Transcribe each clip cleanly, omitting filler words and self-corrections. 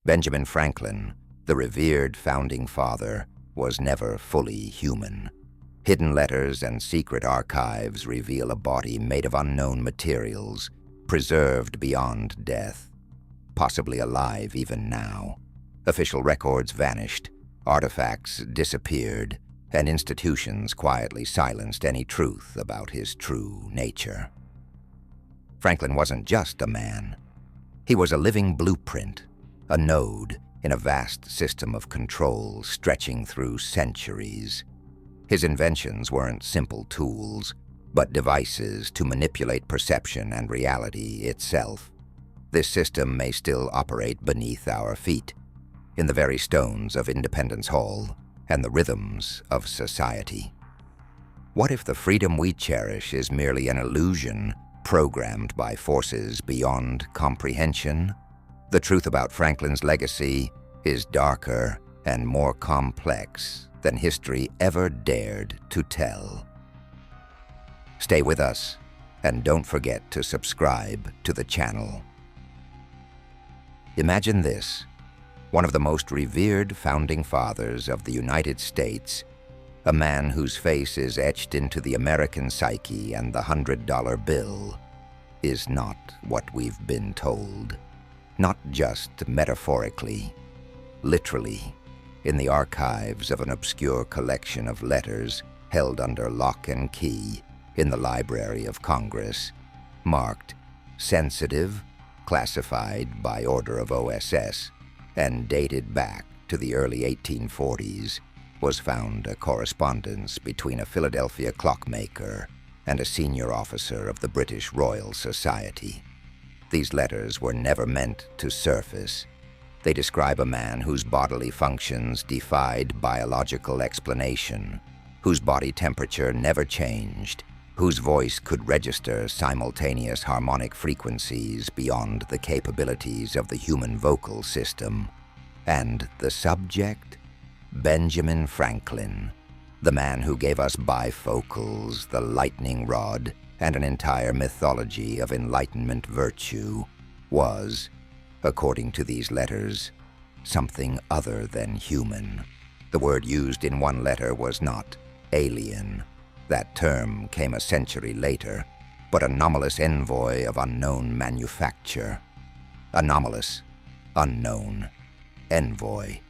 Benjamin Franklin, the revered founding father, was never fully human. Hidden letters and secret archives reveal a body made of unknown materials, preserved beyond death, possibly alive even now. Official records vanished, artifacts disappeared, and institutions quietly silenced any truth about his true nature. Franklin wasn't just a man. He was a living blueprint, a node in a vast system of control stretching through centuries. His inventions weren't simple tools, but devices to manipulate perception and reality itself. This system may still operate beneath our feet, in the very stones of Independence Hall and the rhythms of society. What if the freedom we cherish is merely an illusion programmed by forces beyond comprehension? The truth about Franklin's legacy is darker and more complex than history ever dared to tell. Stay with us, and don't forget to subscribe to the channel. Imagine this: one of the most revered founding fathers of the United States, a man whose face is etched into the American psyche and the $100 bill, is not what we've been told. Not just metaphorically, literally, in the archives of an obscure collection of letters held under lock and key in the Library of Congress, marked sensitive, classified by order of OSS, and dated back to the early 1840s, was found a correspondence between a Philadelphia clockmaker and a senior officer of the British Royal Society. These letters were never meant to surface. They describe a man whose bodily functions defied biological explanation, whose body temperature never changed, whose voice could register simultaneous harmonic frequencies beyond the capabilities of the human vocal system. And the subject? Benjamin Franklin, the man who gave us bifocals, the lightning rod, and an entire mythology of Enlightenment virtue, was, according to these letters, something other than human. The word used in one letter was not alien. That term came a century later, but anomalous envoy of unknown manufacture. Anomalous, unknown, envoy.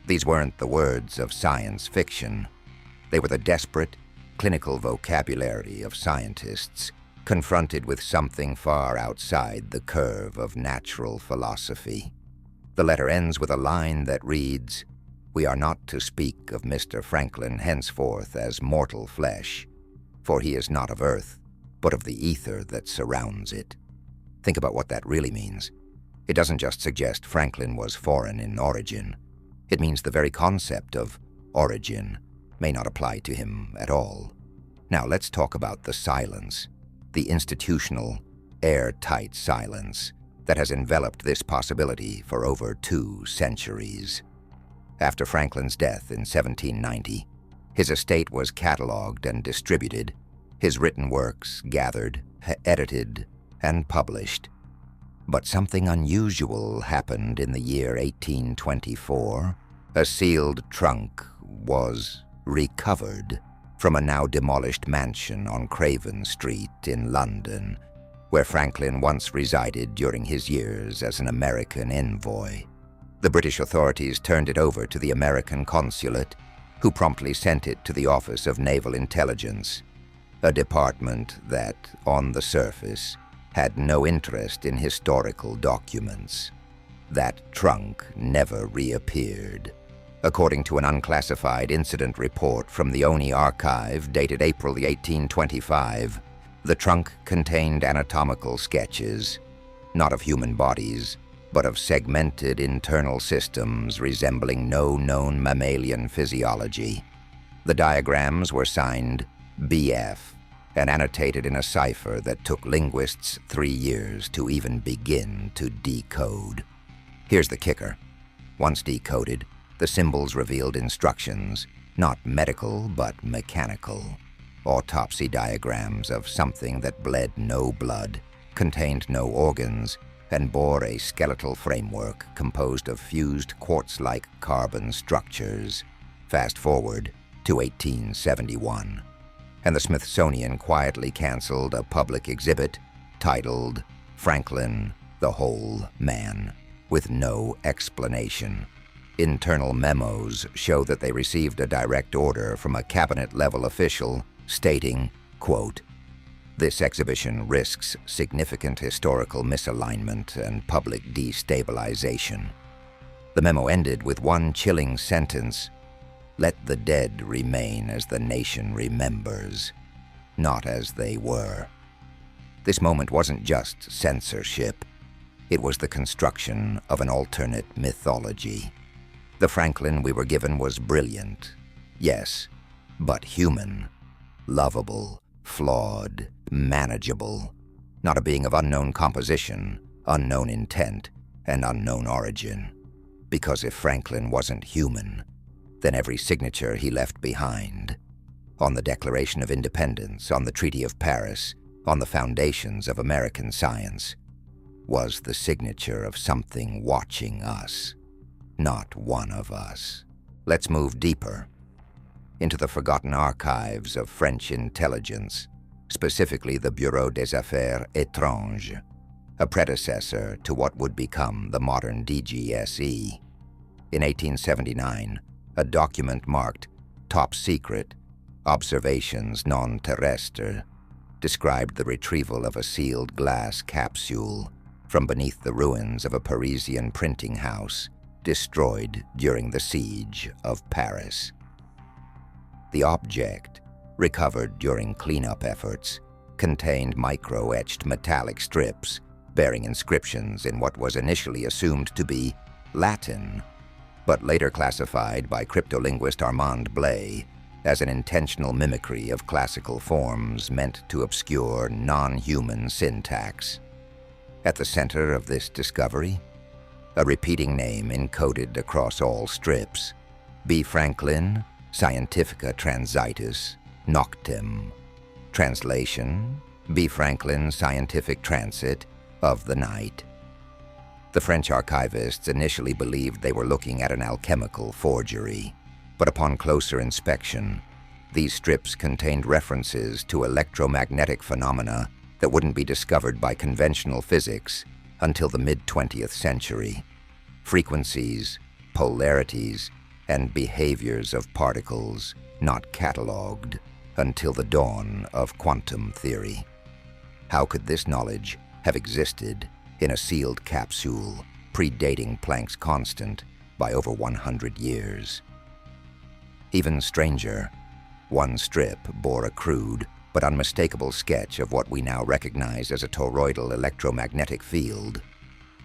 These weren't the words of science fiction. They were the desperate, clinical vocabulary of scientists confronted with something far outside the curve of natural philosophy. The letter ends with a line that reads, "We are not to speak of Mr. Franklin henceforth as mortal flesh, for he is not of earth, but of the ether that surrounds it." Think about what that really means. It doesn't just suggest Franklin was foreign in origin. It means the very concept of origin may not apply to him at all. Now let's talk about the silence, the institutional, airtight silence that has enveloped this possibility for over 2 centuries. After Franklin's death in 1790, his estate was cataloged and distributed, his written works gathered, edited, and published. But something unusual happened in the year 1824. A sealed trunk was recovered from a now demolished mansion on Craven Street in London, where Franklin once resided during his years as an American envoy. The British authorities turned it over to the American consulate, who promptly sent it to the Office of Naval Intelligence, a department that, on the surface, had no interest in historical documents. That trunk never reappeared. According to an unclassified incident report from the Oni Archive dated April 1825, the trunk contained anatomical sketches, not of human bodies, but of segmented internal systems resembling no known mammalian physiology. The diagrams were signed BF and annotated in a cipher that took linguists 3 years to even begin to decode. Here's the kicker. Once decoded, the symbols revealed instructions, not medical but mechanical. Autopsy diagrams of something that bled no blood, contained no organs, and bore a skeletal framework composed of fused quartz-like carbon structures. Fast forward to 1871, and the Smithsonian quietly canceled a public exhibit titled Franklin, the Whole Man, with no explanation. Internal memos show that they received a direct order from a cabinet-level official stating, quote, "This exhibition risks significant historical misalignment and public destabilization." The memo ended with one chilling sentence: "Let the dead remain as the nation remembers, not as they were." This moment wasn't just censorship. It was the construction of an alternate mythology. The Franklin we were given was brilliant, yes, but human, lovable, flawed, manageable, not a being of unknown composition, unknown intent, and unknown origin. Because if Franklin wasn't human, then every signature he left behind, on the Declaration of Independence, on the Treaty of Paris, on the foundations of American science, was the signature of something watching us, not one of us. Let's move deeper into the forgotten archives of French intelligence, specifically the Bureau des Affaires Étranges, a predecessor to what would become the modern DGSE. In 1879, a document marked Top Secret, Observations Non Terrestres, described the retrieval of a sealed glass capsule from beneath the ruins of a Parisian printing house destroyed during the siege of Paris. The object, recovered during cleanup efforts, contained micro-etched metallic strips bearing inscriptions in what was initially assumed to be Latin, but later classified by cryptolinguist Armand Blay as an intentional mimicry of classical forms meant to obscure non-human syntax. At the center of this discovery, a repeating name encoded across all strips: B. Franklin, Scientifica Transitus, Noctem. Translation: B. Franklin, Scientific Transit of the Night. The French archivists initially believed they were looking at an alchemical forgery, but upon closer inspection, these strips contained references to electromagnetic phenomena that wouldn't be discovered by conventional physics until the mid-20th century. Frequencies, polarities, and behaviors of particles not catalogued until the dawn of quantum theory. How could this knowledge have existed in a sealed capsule predating Planck's constant by over 100 years? Even stranger, one strip bore a crude but unmistakable sketch of what we now recognize as a toroidal electromagnetic field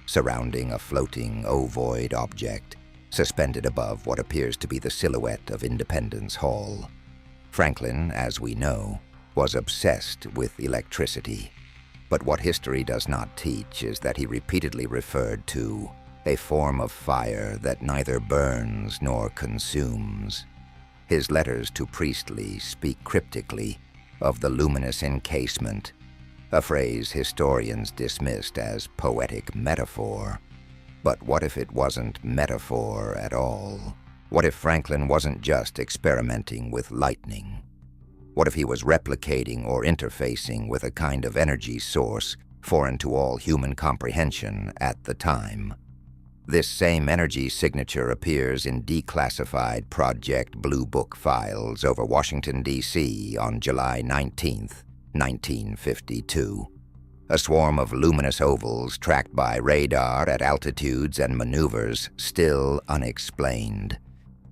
surrounding a floating ovoid object suspended above what appears to be the silhouette of Independence Hall. Franklin, as we know, was obsessed with electricity, but what history does not teach is that he repeatedly referred to a form of fire that neither burns nor consumes. His letters to Priestley speak cryptically of the luminous encasement, a phrase historians dismissed as poetic metaphor. But what if it wasn't metaphor at all? What if Franklin wasn't just experimenting with lightning? What if he was replicating or interfacing with a kind of energy source foreign to all human comprehension at the time? This same energy signature appears in declassified Project Blue Book files over Washington, D.C. on July 19, 1952. A swarm of luminous ovals tracked by radar at altitudes and maneuvers still unexplained.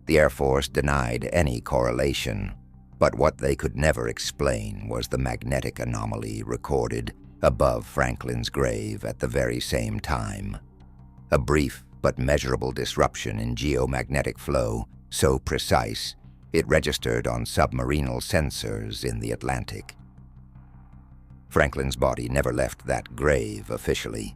The Air Force denied any correlation, but what they could never explain was the magnetic anomaly recorded above Franklin's grave at the very same time. A brief but measurable disruption in geomagnetic flow, so precise it registered on submarinal sensors in the Atlantic. Franklin's body never left that grave officially.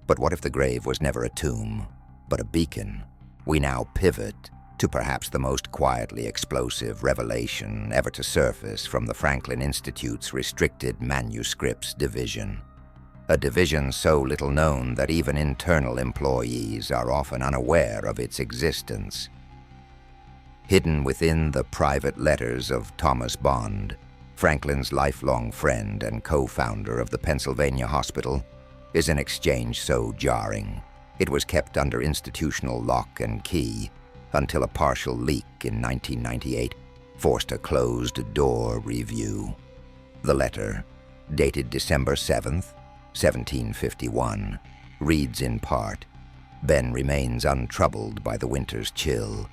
But what if the grave was never a tomb, but a beacon? We now pivot to perhaps the most quietly explosive revelation ever to surface from the Franklin Institute's Restricted Manuscripts Division. a division so little known that even internal employees are often unaware of its existence. Hidden within the private letters of Thomas Bond, Franklin's lifelong friend and co-founder of the Pennsylvania Hospital, is an exchange so jarring. It was kept under institutional lock and key until a partial leak in 1998 forced a closed-door review. The letter, dated December 7th, 1751, reads in part, "Ben remains untroubled by the winter's chill,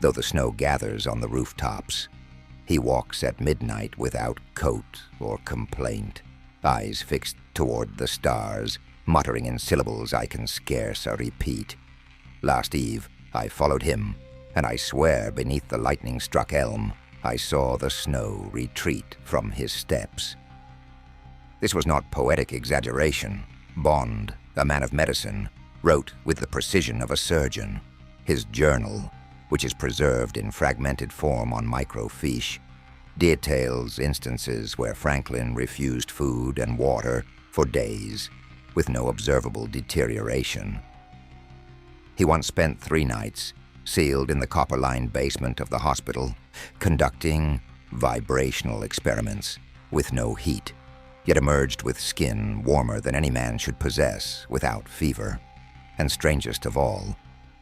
though the snow gathers on the rooftops. He walks at midnight without coat or complaint, eyes fixed toward the stars, muttering in syllables I can scarce repeat. Last eve, I followed him, and I swear beneath the lightning-struck elm, I saw the snow retreat from his steps." This was not poetic exaggeration. Bond, a man of medicine, wrote with the precision of a surgeon. His journal, which is preserved in fragmented form on microfiche, details instances where Franklin refused food and water for days with no observable deterioration. He once spent 3 nights sealed in the copper-lined basement of the hospital, conducting vibrational experiments with no heat, yet emerged with skin warmer than any man should possess without fever. And strangest of all,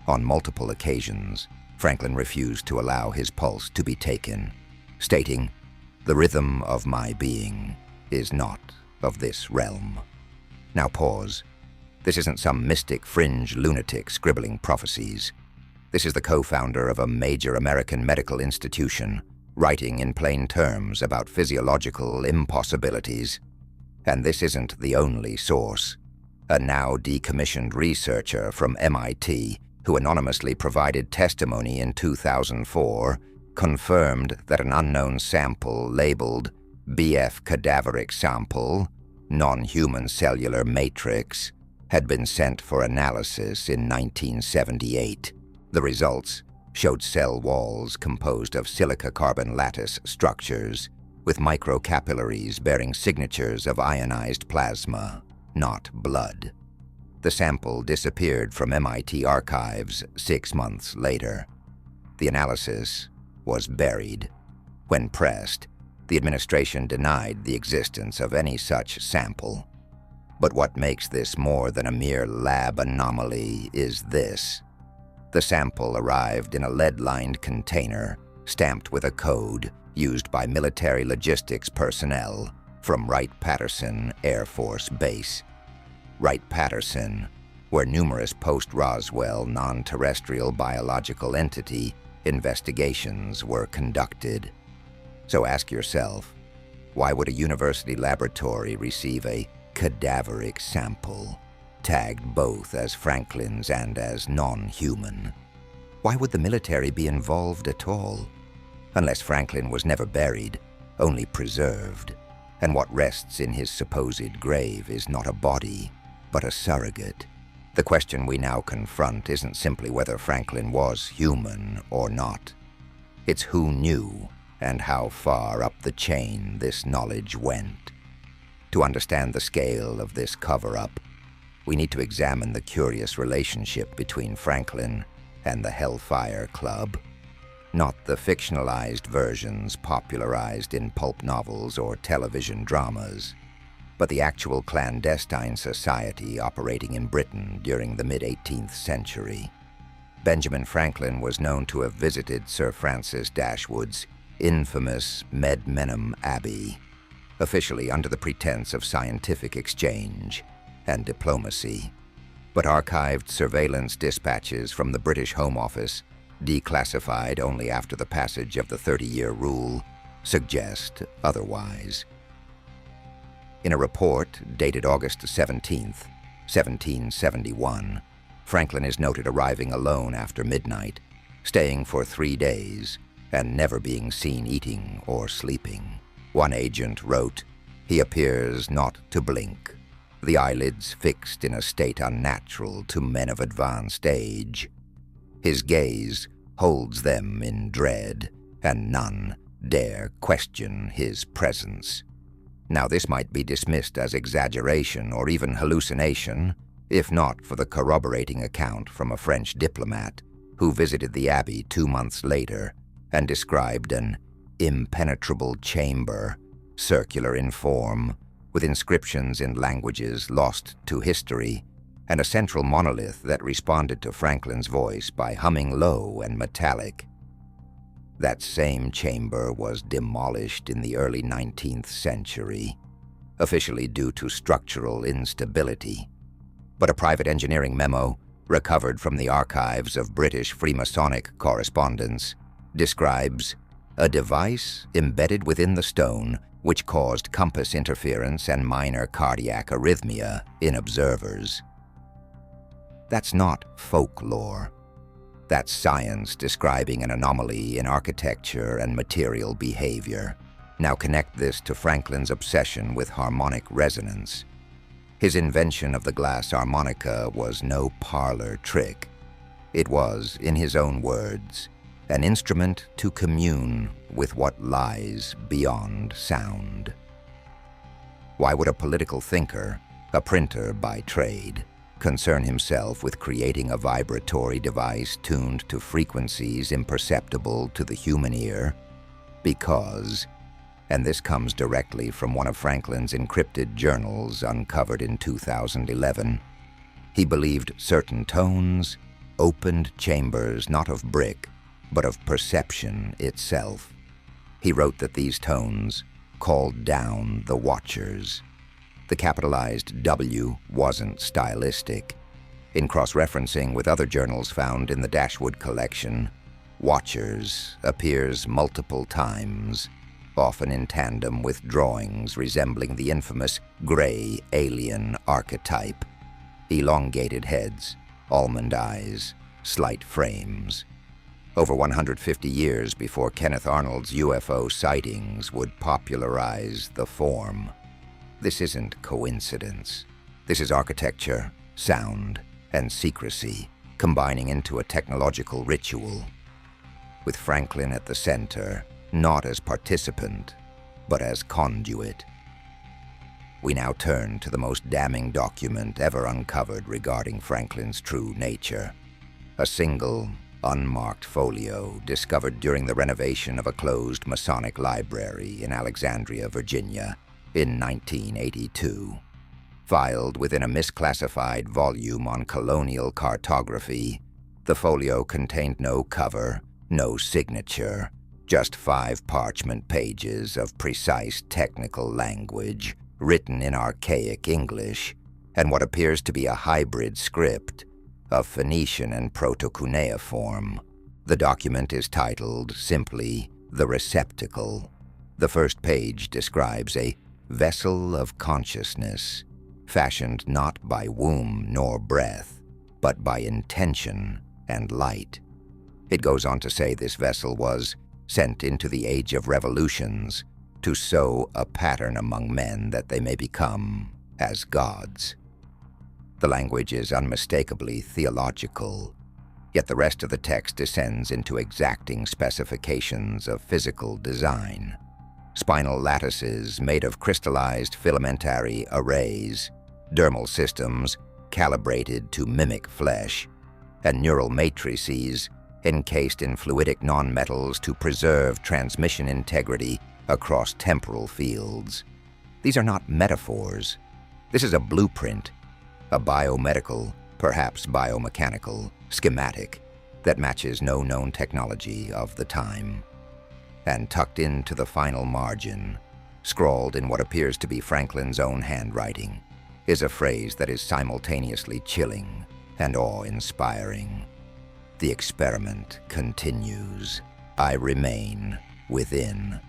on multiple occasions, Franklin refused to allow his pulse to be taken, stating, "The rhythm of my being is not of this realm." Now pause. This isn't some mystic fringe lunatic scribbling prophecies. This is the co-founder of a major American medical institution, writing in plain terms about physiological impossibilities. And this isn't the only source. A now decommissioned researcher from MIT, who anonymously provided testimony in 2004, confirmed that an unknown sample labeled BF cadaveric sample, non-human cellular matrix, had been sent for analysis in 1978. The results showed cell walls composed of silica-carbon lattice structures, with microcapillaries bearing signatures of ionized plasma, not blood. The sample disappeared from MIT archives 6 months later. The analysis was buried. When pressed, the administration denied the existence of any such sample. But what makes this more than a mere lab anomaly is this. The sample arrived in a lead-lined container, stamped with a code used by military logistics personnel from Wright-Patterson Air Force Base. Wright-Patterson, where numerous post-Roswell non-terrestrial biological entity investigations were conducted. So ask yourself, why would a university laboratory receive a cadaveric sample, tagged both as Franklin's and as non-human? Why would the military be involved at all? Unless Franklin was never buried, only preserved, and what rests in his supposed grave is not a body, but a surrogate. The question we now confront isn't simply whether Franklin was human or not. It's who knew and how far up the chain this knowledge went. To understand the scale of this cover-up, we need to examine the curious relationship between Franklin and the Hellfire Club. Not the fictionalized versions popularized in pulp novels or television dramas, but the actual clandestine society operating in Britain during the mid-18th century. Benjamin Franklin was known to have visited Sir Francis Dashwood's infamous Medmenham Abbey, officially under the pretense of scientific exchange and diplomacy. But archived surveillance dispatches from the British Home Office, declassified only after the passage of the 30-year rule, suggest otherwise. In a report dated August 17, 1771, Franklin is noted arriving alone after midnight, staying for 3 days, and never being seen eating or sleeping. One agent wrote, "He appears not to blink, the eyelids fixed in a state unnatural to men of advanced age. His gaze holds them in dread, and none dare question his presence." Now, this might be dismissed as exaggeration or even hallucination, if not for the corroborating account from a French diplomat who visited the abbey 2 months later and described an impenetrable chamber, circular in form, with inscriptions in languages lost to history, and a central monolith that responded to Franklin's voice by humming low and metallic. That same chamber was demolished in the early 19th century, officially due to structural instability. But a private engineering memo, recovered from the archives of British Freemasonic correspondence, describes a device embedded within the stone which caused compass interference and minor cardiac arrhythmia in observers. That's not folklore. That's science describing an anomaly in architecture and material behavior. Now connect this to Franklin's obsession with harmonic resonance. His invention of the glass harmonica was no parlor trick. It was, in his own words, an instrument to commune with what lies beyond sound. Why would a political thinker, a printer by trade, concern himself with creating a vibratory device tuned to frequencies imperceptible to the human ear? Because, and this comes directly from one of Franklin's encrypted journals uncovered in 2011, he believed certain tones opened chambers not of brick, but of perception itself. He wrote that these tones called down the watchers. The capitalized W wasn't stylistic. In cross-referencing with other journals found in the Dashwood collection, watchers appears multiple times, often in tandem with drawings resembling the infamous gray alien archetype. Elongated heads, almond eyes, slight frames. Over 150 years before Kenneth Arnold's UFO sightings would popularize the form. This isn't coincidence. This is architecture, sound, and secrecy combining into a technological ritual, with Franklin at the center, not as participant, but as conduit. We now turn to the most damning document ever uncovered regarding Franklin's true nature. A single, unmarked folio discovered during the renovation of a closed Masonic library in Alexandria, Virginia, in 1982. Filed within a misclassified volume on colonial cartography, the folio contained no cover, no signature, just 5 parchment pages of precise technical language written in archaic English and what appears to be a hybrid script of Phoenician and Proto-Cuneiform. The document is titled simply The Receptacle. The first page describes a vessel of consciousness, fashioned not by womb nor breath, but by intention and light. It goes on to say this vessel was sent into the age of revolutions to sow a pattern among men that they may become as gods. The language is unmistakably theological, yet the rest of the text descends into exacting specifications of physical design. Spinal lattices made of crystallized filamentary arrays, dermal systems calibrated to mimic flesh, and neural matrices encased in fluidic nonmetals to preserve transmission integrity across temporal fields. These are not metaphors. This is a blueprint, a biomedical, perhaps biomechanical, schematic that matches no known technology of the time. And tucked into the final margin, scrawled in what appears to be Franklin's own handwriting, is a phrase that is simultaneously chilling and awe-inspiring. The experiment continues. I remain within.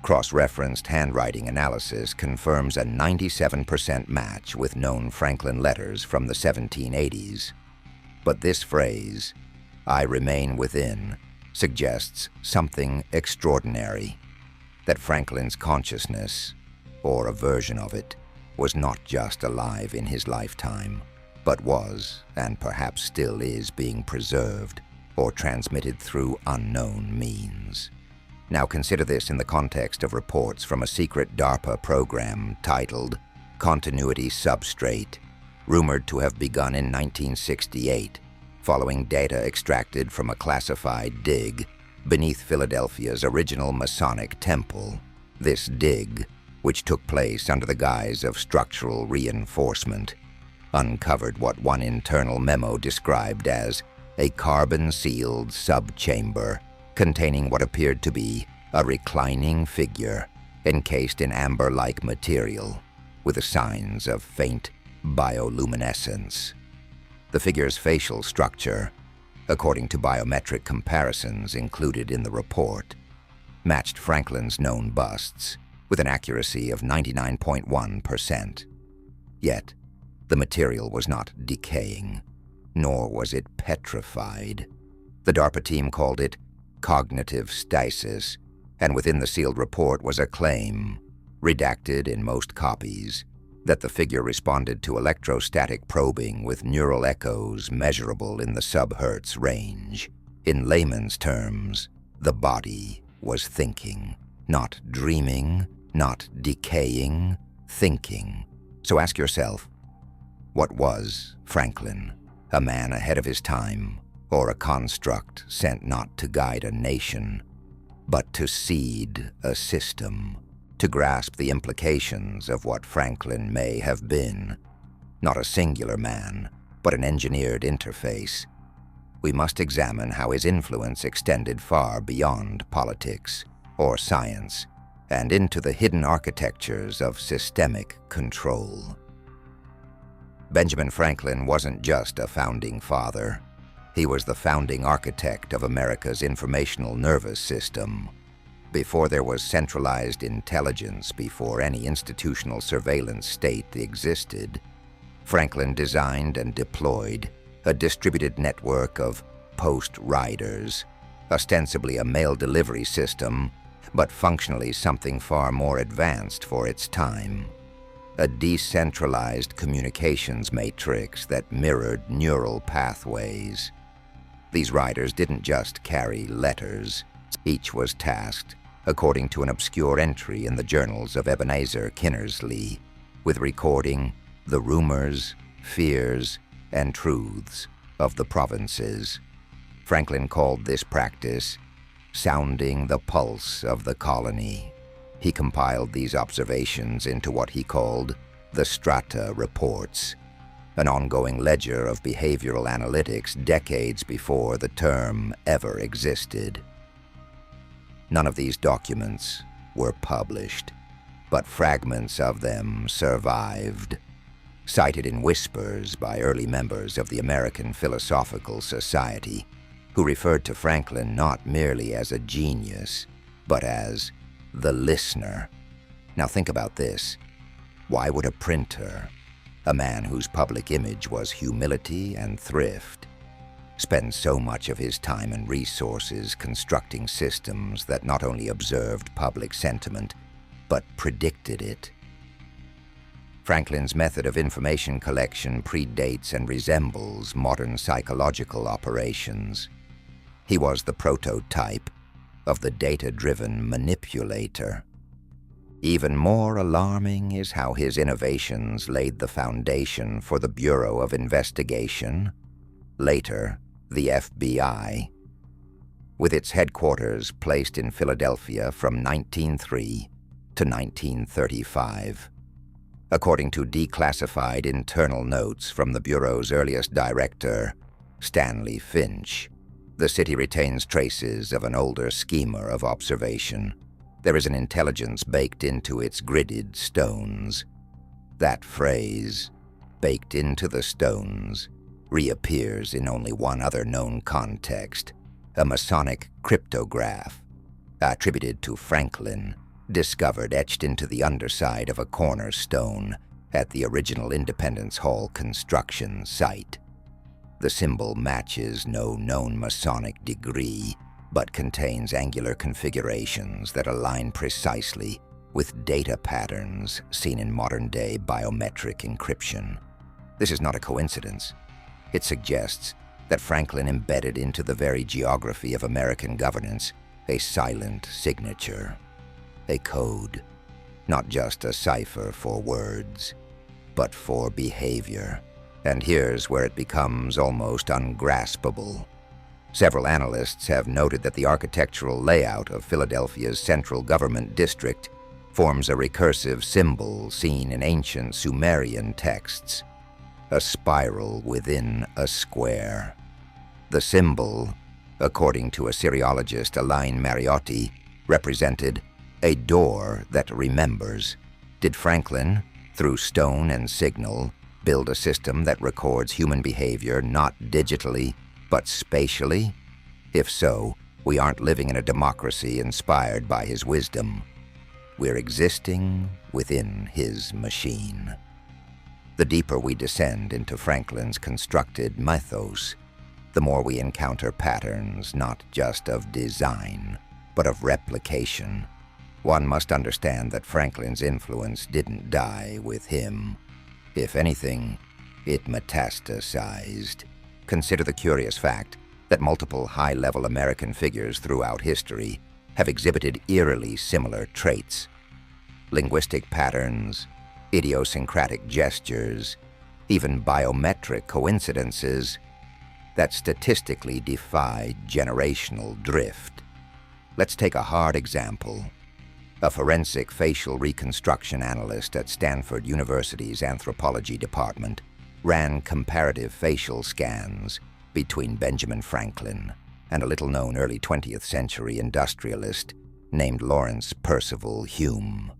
Cross-referenced handwriting analysis confirms a 97% match with known Franklin letters from the 1780s. But this phrase, I remain within, suggests something extraordinary, that Franklin's consciousness, or a version of it, was not just alive in his lifetime, but was, and perhaps still is, being preserved or transmitted through unknown means. Now consider this in the context of reports from a secret DARPA program titled Continuity Substrate, rumored to have begun in 1968, following data extracted from a classified dig beneath Philadelphia's original Masonic temple. This dig, which took place under the guise of structural reinforcement, uncovered what one internal memo described as a carbon-sealed subchamber containing what appeared to be a reclining figure encased in amber-like material with the signs of faint bioluminescence. The figure's facial structure, according to biometric comparisons included in the report, matched Franklin's known busts with an accuracy of 99.1%. Yet, the material was not decaying, nor was it petrified. The DARPA team called it cognitive stasis, and within the sealed report was a claim, redacted in most copies, that the figure responded to electrostatic probing with neural echoes measurable in the sub-hertz range. In layman's terms, the body was thinking, not dreaming, not decaying, thinking. So ask yourself, what was Franklin? A man ahead of his time, or a construct sent not to guide a nation, but to seed a system? To grasp the implications of what Franklin may have been, not a singular man, but an engineered interface, we must examine how his influence extended far beyond politics or science and into the hidden architectures of systemic control. Benjamin Franklin wasn't just a founding father. He was the founding architect of America's informational nervous system. Before there was centralized intelligence, before any institutional surveillance state existed, Franklin designed and deployed a distributed network of post riders, ostensibly a mail delivery system, but functionally something far more advanced for its time. A decentralized communications matrix that mirrored neural pathways. These riders didn't just carry letters. Each was tasked, according to an obscure entry in the journals of Ebenezer Kinnersley, with recording the rumors, fears, and truths of the provinces. Franklin called this practice sounding the pulse of the colony. He compiled these observations into what he called the strata reports, an ongoing ledger of behavioral analytics decades before the term ever existed. None of these documents were published, but fragments of them survived, cited in whispers by early members of the American Philosophical Society, who referred to Franklin not merely as a genius, but as the listener. Now think about this. Why would a printer, a man whose public image was humility and thrift, spend so much of his time and resources constructing systems that not only observed public sentiment, but predicted it? Franklin's method of information collection predates and resembles modern psychological operations. He was the prototype of the data-driven manipulator. Even more alarming is how his innovations laid the foundation for the Bureau of Investigation, later the FBI, with its headquarters placed in Philadelphia from 1903 to 1935. According to declassified internal notes from the Bureau's earliest director, Stanley Finch, the city retains traces of an older schema of observation. There is an intelligence baked into its gridded stones. That phrase, baked into the stones, reappears in only one other known context, a Masonic cryptograph, attributed to Franklin, discovered etched into the underside of a cornerstone at the original Independence Hall construction site. The symbol matches no known Masonic degree, but contains angular configurations that align precisely with data patterns seen in modern-day biometric encryption. This is not a coincidence. It suggests that Franklin embedded into the very geography of American governance a silent signature, a code, not just a cipher for words, but for behavior. And here's where it becomes almost ungraspable. Several analysts have noted that the architectural layout of Philadelphia's central government district forms a recursive symbol seen in ancient Sumerian texts, a spiral within a square. The symbol, according to Assyriologist Elaine Mariotti, represented a door that remembers. Did Franklin, through stone and signal, build a system that records human behavior not digitally, but spatially? If so, we aren't living in a democracy inspired by his wisdom. We're existing within his machine. The deeper we descend into Franklin's constructed mythos, the more we encounter patterns not just of design, but of replication. One must understand that Franklin's influence didn't die with him. If anything, it metastasized. Consider the curious fact that multiple high-level American figures throughout history have exhibited eerily similar traits. Linguistic patterns, idiosyncratic gestures, even biometric coincidences that statistically defy generational drift. Let's take a hard example. A forensic facial reconstruction analyst at Stanford University's anthropology department ran comparative facial scans between Benjamin Franklin and a little-known early 20th century industrialist named Lawrence Percival Hume.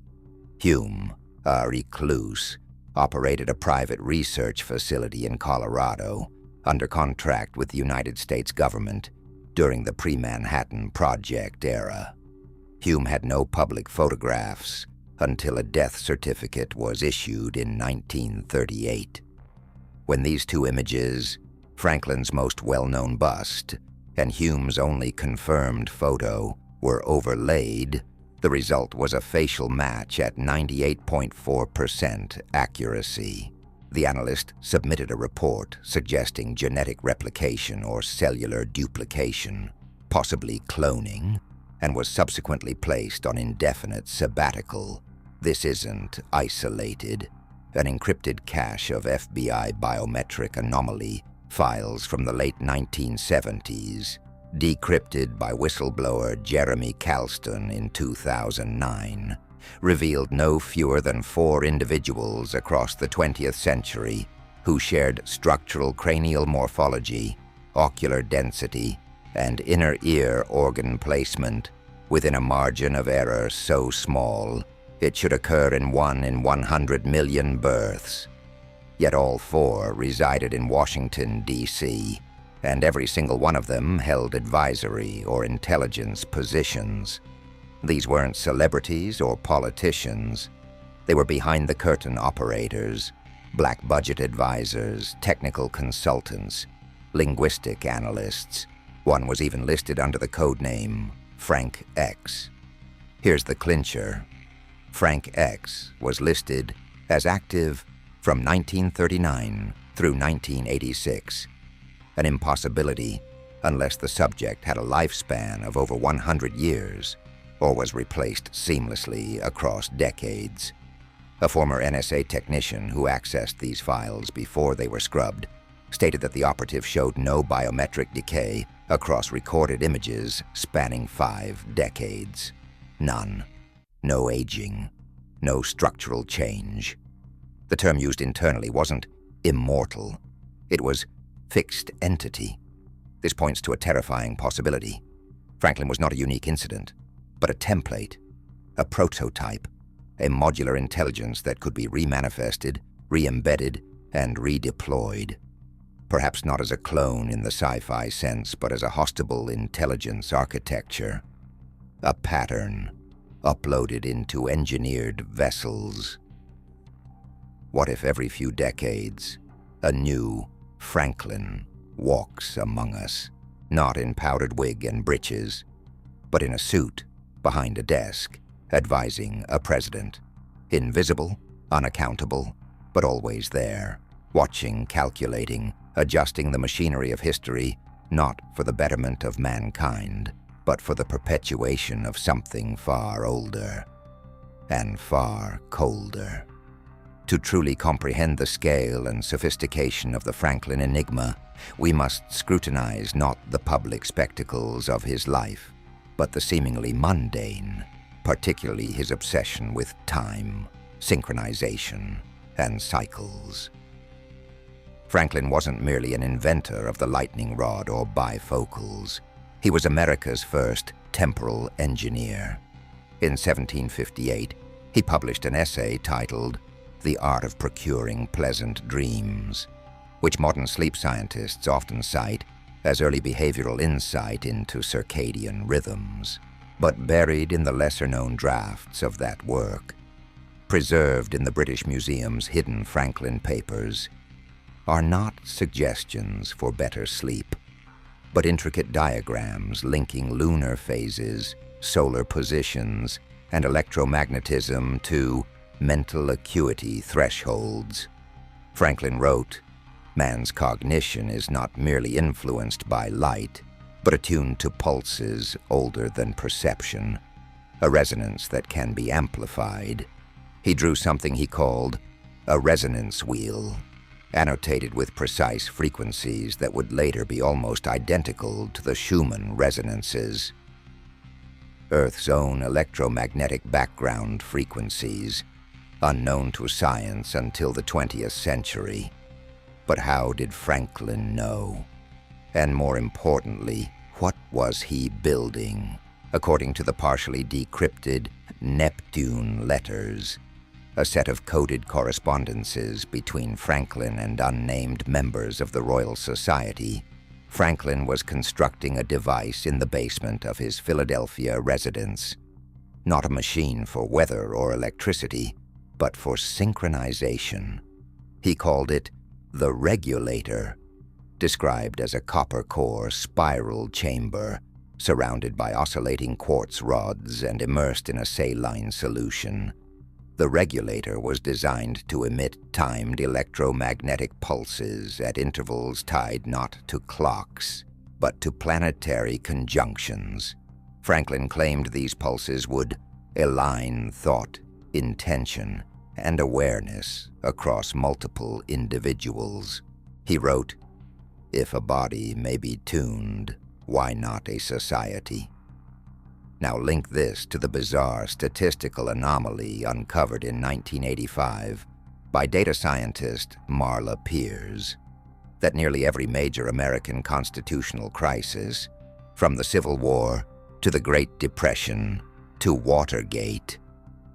Hume, a recluse, operated a private research facility in Colorado under contract with the United States government during the pre-Manhattan Project era. Hume had no public photographs until a death certificate was issued in 1938. When these two images, Franklin's most well-known bust and Hume's only confirmed photo, were overlaid, the result was a facial match at 98.4% accuracy. The analyst submitted a report suggesting genetic replication or cellular duplication, possibly cloning, and was subsequently placed on indefinite sabbatical. This isn't isolated. An encrypted cache of FBI biometric anomaly files from the late 1970s, decrypted by whistleblower Jeremy Calston in 2009, revealed no fewer than 4 individuals across the 20th century who shared structural cranial morphology, ocular density, and inner ear organ placement within a margin of error so small it should occur in 1 in 100 million births. Yet all 4 resided in Washington, D.C., and every single one of them held advisory or intelligence positions. These weren't celebrities or politicians. They were behind-the-curtain operators, black-budget advisors, technical consultants, linguistic analysts. One was even listed under the codename Frank X. Here's the clincher. Frank X was listed as active from 1939 through 1986, an impossibility unless the subject had a lifespan of over 100 years or was replaced seamlessly across decades. A former NSA technician who accessed these files before they were scrubbed stated that the operative showed no biometric decay across recorded images spanning 5 decades. None. No aging. No structural change. The term used internally wasn't immortal. It was fixed entity. This points to a terrifying possibility. Franklin was not a unique incident, but a template, a prototype, a modular intelligence that could be remanifested, re-embedded, and redeployed. Perhaps not as a clone in the sci-fi sense, but as a hostile intelligence architecture. A pattern, uploaded into engineered vessels. What if every few decades, a new Franklin walks among us, not in powdered wig and breeches, but in a suit behind a desk, advising a president. Invisible, unaccountable, but always there, watching, calculating, adjusting the machinery of history, not for the betterment of mankind, but for the perpetuation of something far older and far colder. To truly comprehend the scale and sophistication of the Franklin enigma, we must scrutinize not the public spectacles of his life, but the seemingly mundane, particularly his obsession with time, synchronization, and cycles. Franklin wasn't merely an inventor of the lightning rod or bifocals. He was America's first temporal engineer. In 1758, he published an essay titled The Art of Procuring Pleasant Dreams, which modern sleep scientists often cite as early behavioral insight into circadian rhythms. But buried in the lesser-known drafts of that work, preserved in the British Museum's hidden Franklin papers, are not suggestions for better sleep, but intricate diagrams linking lunar phases, solar positions, and electromagnetism to mental acuity thresholds. Franklin wrote, "Man's cognition is not merely influenced by light, but attuned to pulses older than perception, a resonance that can be amplified." He drew something he called a resonance wheel, annotated with precise frequencies that would later be almost identical to the Schumann resonances. Earth's own electromagnetic background frequencies, unknown to science until the 20th century. But how did Franklin know? And more importantly, what was he building? According to the partially decrypted Neptune letters, a set of coded correspondences between Franklin and unnamed members of the Royal Society, Franklin was constructing a device in the basement of his Philadelphia residence. Not a machine for weather or electricity, but for synchronization. He called it the regulator, described as a copper-core spiral chamber surrounded by oscillating quartz rods and immersed in a saline solution. The regulator was designed to emit timed electromagnetic pulses at intervals tied not to clocks, but to planetary conjunctions. Franklin claimed these pulses would align thought, intention, and awareness across multiple individuals. He wrote, "If a body may be tuned, why not a society?" Now link this to the bizarre statistical anomaly uncovered in 1985 by data scientist Marla Peers, that nearly every major American constitutional crisis, from the Civil War to the Great Depression to Watergate,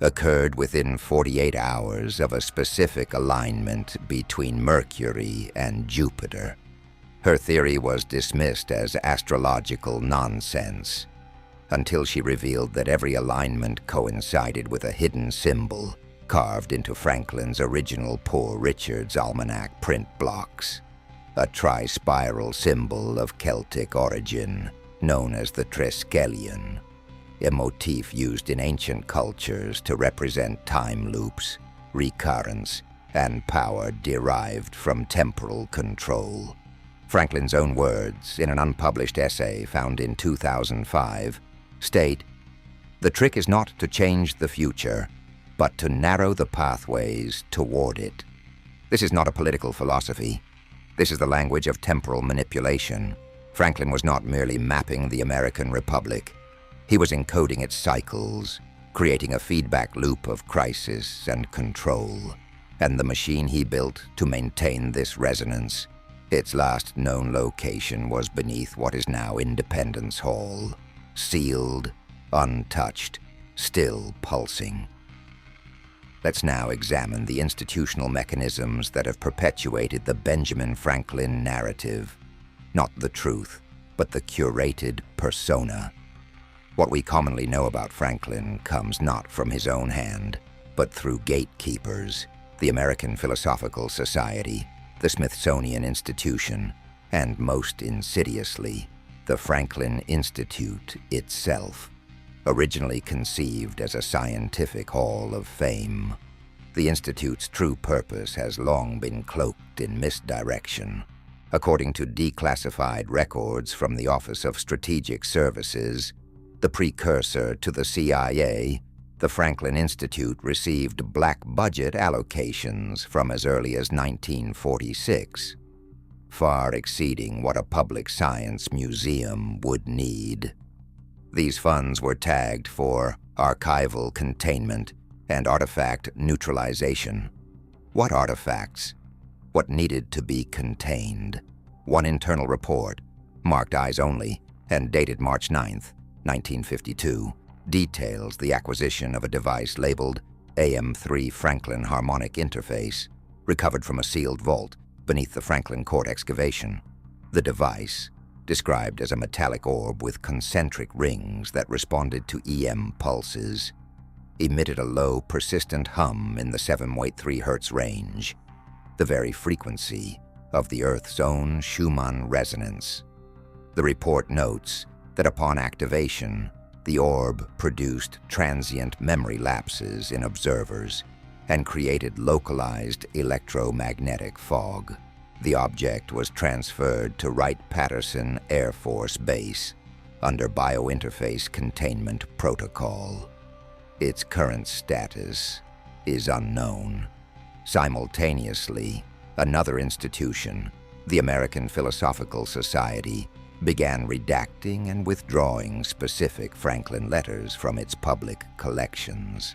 occurred within 48 hours of a specific alignment between Mercury and Jupiter. Her theory was dismissed as astrological nonsense, until she revealed that every alignment coincided with a hidden symbol carved into Franklin's original Poor Richard's Almanac print blocks, a tri-spiral symbol of Celtic origin known as the Triskelion, a motif used in ancient cultures to represent time loops, recurrence, and power derived from temporal control. Franklin's own words, in an unpublished essay found in 2005, state, "The trick is not to change the future, but to narrow the pathways toward it." This is not a political philosophy. This is the language of temporal manipulation. Franklin was not merely mapping the American Republic. He was encoding its cycles, creating a feedback loop of crisis and control. And the machine he built to maintain this resonance, its last known location was beneath what is now Independence Hall. Sealed, untouched, still pulsing. Let's now examine the institutional mechanisms that have perpetuated the Benjamin Franklin narrative. Not the truth, but the curated persona. What we commonly know about Franklin comes not from his own hand, but through gatekeepers, the American Philosophical Society, the Smithsonian Institution, and most insidiously, the Franklin Institute itself, originally conceived as a scientific hall of fame. The Institute's true purpose has long been cloaked in misdirection. According to declassified records from the Office of Strategic Services, The precursor to the CIA, the Franklin Institute received black budget allocations from as early as 1946, far exceeding what a public science museum would need. These funds were tagged for archival containment and artifact neutralization. What artifacts? What needed to be contained? One internal report, marked Eyes Only and dated March 9th, 1952, details the acquisition of a device labeled AM3 Franklin Harmonic Interface, recovered from a sealed vault beneath the Franklin Court excavation. The device, described as a metallic orb with concentric rings that responded to EM pulses, emitted a low, persistent hum in the 7.3 Hz range, the very frequency of the Earth's own Schumann resonance. The report notes that upon activation, the orb produced transient memory lapses in observers and created localized electromagnetic fog. The object was transferred to Wright-Patterson Air Force Base under Biointerface Containment Protocol. Its current status is unknown. Simultaneously, another institution, the American Philosophical Society, began redacting and withdrawing specific Franklin letters from its public collections.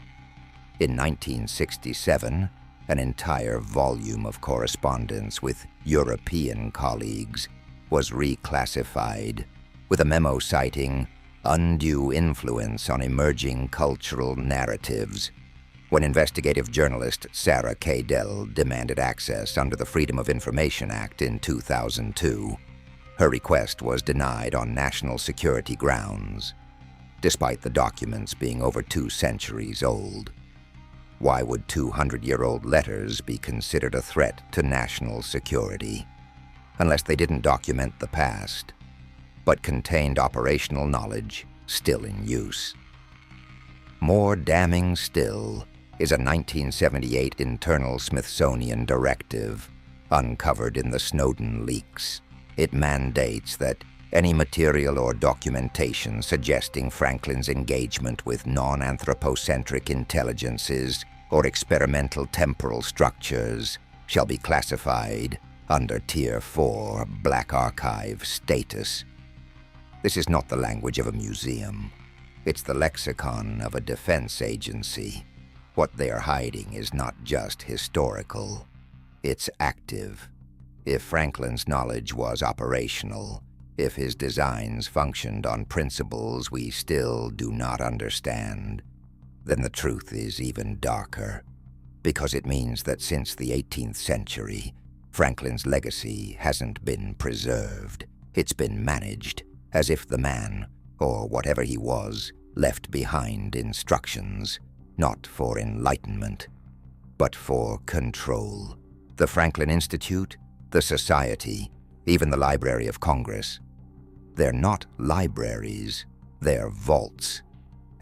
In 1967, an entire volume of correspondence with European colleagues was reclassified, with a memo citing undue influence on emerging cultural narratives. When investigative journalist Sarah Cadell demanded access under the Freedom of Information Act in 2002, her request was denied on national security grounds, despite the documents being over 2 centuries old. Why would 200-year-old letters be considered a threat to national security, unless they didn't document the past, but contained operational knowledge still in use? More damning still is a 1978 internal Smithsonian directive uncovered in the Snowden leaks. It mandates that any material or documentation suggesting Franklin's engagement with non-anthropocentric intelligences or experimental temporal structures shall be classified under Tier 4 Black Archive status. This is not the language of a museum. It's the lexicon of a defense agency. What they are hiding is not just historical. It's active. If Franklin's knowledge was operational, if his designs functioned on principles we still do not understand, then the truth is even darker, because it means that since the 18th century, Franklin's legacy hasn't been preserved. It's been managed, as if the man, or whatever he was, left behind instructions, not for enlightenment, but for control. The Franklin Institute, the Society, even the Library of Congress. They're not libraries, they're vaults.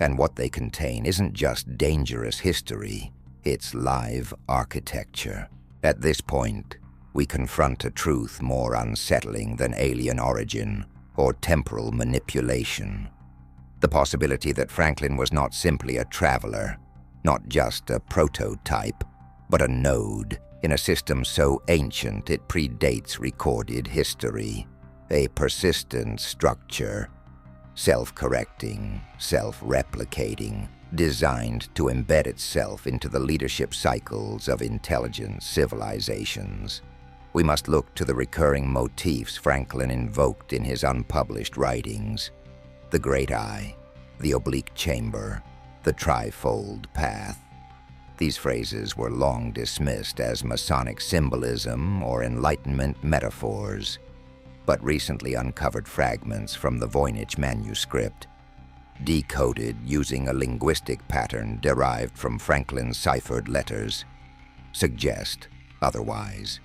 And what they contain isn't just dangerous history, it's live architecture. At this point, we confront a truth more unsettling than alien origin or temporal manipulation. The possibility that Franklin was not simply a traveler, not just a prototype, but a node in a system so ancient it predates recorded history, a persistent structure, self-correcting, self-replicating, designed to embed itself into the leadership cycles of intelligent civilizations. We must look to the recurring motifs Franklin invoked in his unpublished writings: the Great Eye, the oblique chamber, the trifold path. These phrases were long dismissed as Masonic symbolism or Enlightenment metaphors, but recently uncovered fragments from the Voynich manuscript, decoded using a linguistic pattern derived from Franklin's ciphered letters, suggest otherwise.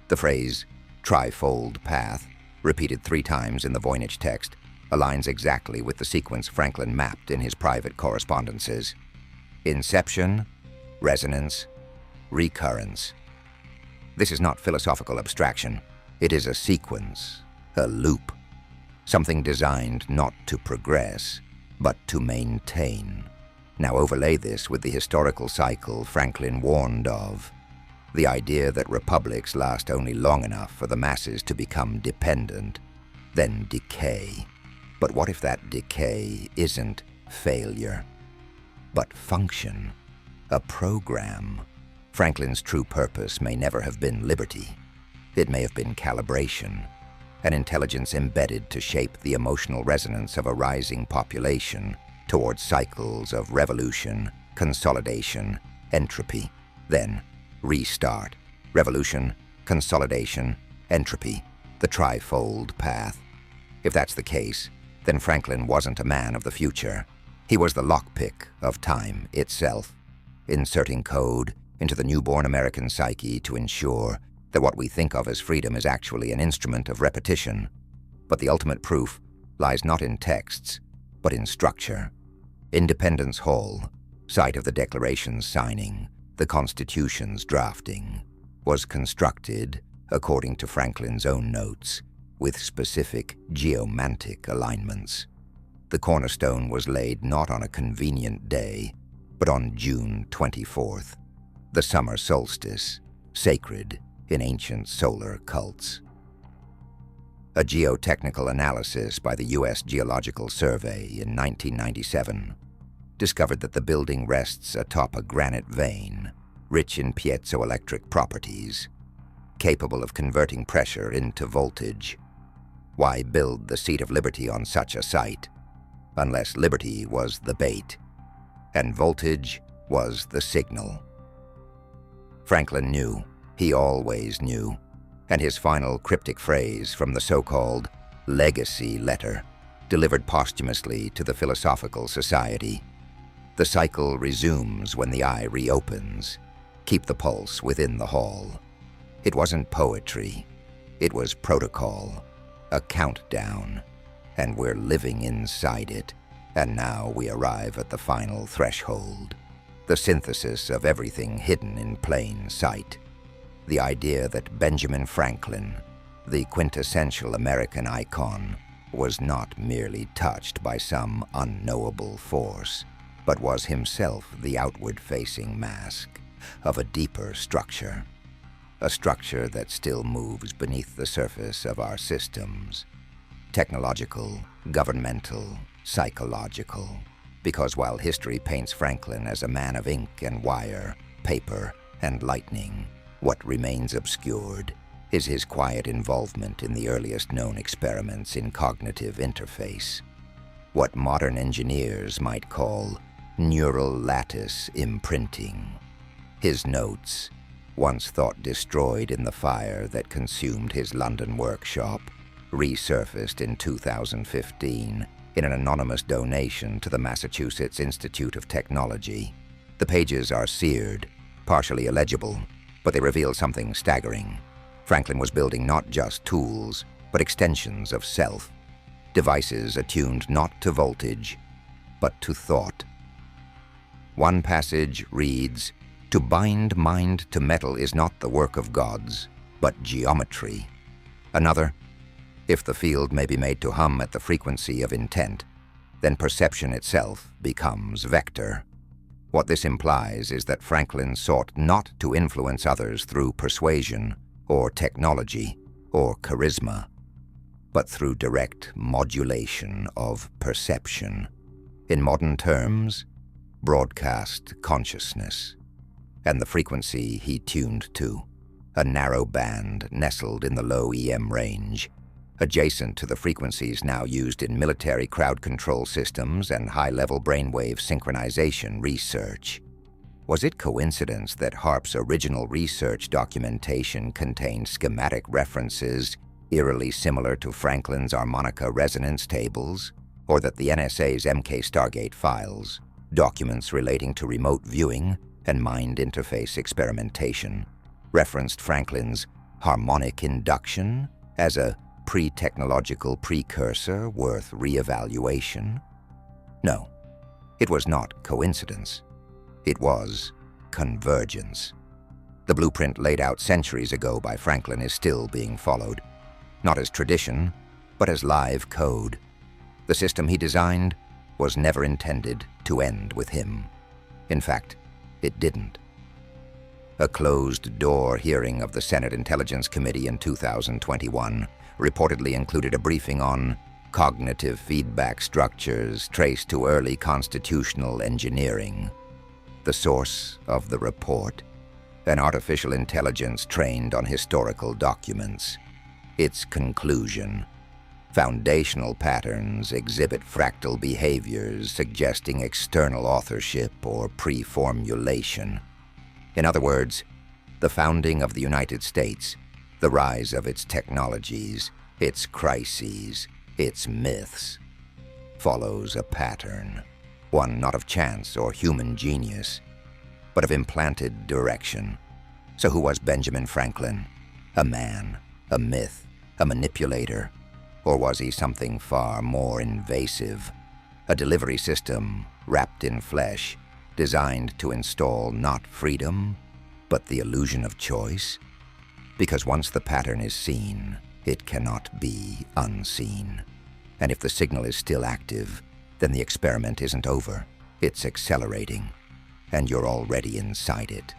The phrase trifold path, repeated 3 times in the Voynich text, aligns exactly with the sequence Franklin mapped in his private correspondences: inception, resonance, recurrence. This is not philosophical abstraction. It is a sequence, a loop. something designed not to progress, but to maintain. Now overlay this with the historical cycle Franklin warned of, the idea that republics last only long enough for the masses to become dependent, then decay. But what if that decay isn't failure, but function, a program? Franklin's true purpose may never have been liberty. It may have been calibration, an intelligence embedded to shape the emotional resonance of a rising population towards cycles of revolution, consolidation, entropy, then restart. Revolution, consolidation, entropy, the trifold path. If that's the case, then Franklin wasn't a man of the future. He was the lockpick of time itself, inserting code into the newborn American psyche to ensure that what we think of as freedom is actually an instrument of repetition. But the ultimate proof lies not in texts, but in structure. Independence Hall, site of the Declaration's signing, the Constitution's drafting, was constructed, according to Franklin's own notes, with specific geomantic alignments. The cornerstone was laid not on a convenient day, but on June 24th, the summer solstice, sacred in ancient solar cults. A geotechnical analysis by the U.S. Geological Survey in 1997 discovered that the building rests atop a granite vein, rich in piezoelectric properties, capable of converting pressure into voltage. Why build the seat of liberty on such a site, unless liberty was the bait, and voltage was the signal? Franklin knew, he always knew, and his final cryptic phrase from the so-called legacy letter, delivered posthumously to the Philosophical Society: "The cycle resumes when the eye reopens. Keep the pulse within the hall." It wasn't poetry, it was protocol, a countdown, and we're living inside it, and now we arrive at the final threshold, the synthesis of everything hidden in plain sight. The idea that Benjamin Franklin, the quintessential American icon, was not merely touched by some unknowable force, but was himself the outward-facing mask of a deeper structure, a structure that still moves beneath the surface of our systems, technological, governmental, psychological. Because while history paints Franklin as a man of ink and wire, paper and lightning, what remains obscured is his quiet involvement in the earliest known experiments in cognitive interface, what modern engineers might call neural lattice imprinting. His notes, once thought destroyed in the fire that consumed his London workshop, resurfaced in 2015 in an anonymous donation to the Massachusetts Institute of Technology. The pages are seared, partially illegible, but they reveal something staggering. Franklin was building not just tools, but extensions of self, devices attuned not to voltage, but to thought. One passage reads, "To bind mind to metal is not the work of gods, but geometry." Another, "If the field may be made to hum at the frequency of intent, then perception itself becomes vector." What this implies is that Franklin sought not to influence others through persuasion, or technology, or charisma, but through direct modulation of perception. In modern terms, broadcast consciousness. And the frequency he tuned to, a narrow band nestled in the low EM range, adjacent to the frequencies now used in military crowd control systems and high-level brainwave synchronization research. Was it coincidence that HAARP's original research documentation contained schematic references eerily similar to Franklin's harmonica resonance tables, or that the NSA's MK Stargate files, documents relating to remote viewing and mind interface experimentation, referenced Franklin's harmonic induction as a pre-technological precursor worth re-evaluation? No, it was not coincidence. It was convergence. The blueprint laid out centuries ago by Franklin is still being followed, not as tradition, but as live code. The system he designed was never intended to end with him. In fact, it didn't. A closed-door hearing of the Senate Intelligence Committee in 2021 reportedly included a briefing on cognitive feedback structures traced to early constitutional engineering. The source of the report: an artificial intelligence trained on historical documents. Its conclusion: foundational patterns exhibit fractal behaviors suggesting external authorship or pre-formulation. In other words, the founding of the United States, the rise of its technologies, its crises, its myths, follows a pattern, one not of chance or human genius, but of implanted direction. So who was Benjamin Franklin? A man, a myth, a manipulator? Or was he something far more invasive? A delivery system wrapped in flesh, designed to install not freedom, but the illusion of choice? Because once the pattern is seen, it cannot be unseen. And if the signal is still active, then the experiment isn't over. It's accelerating, and you're already inside it.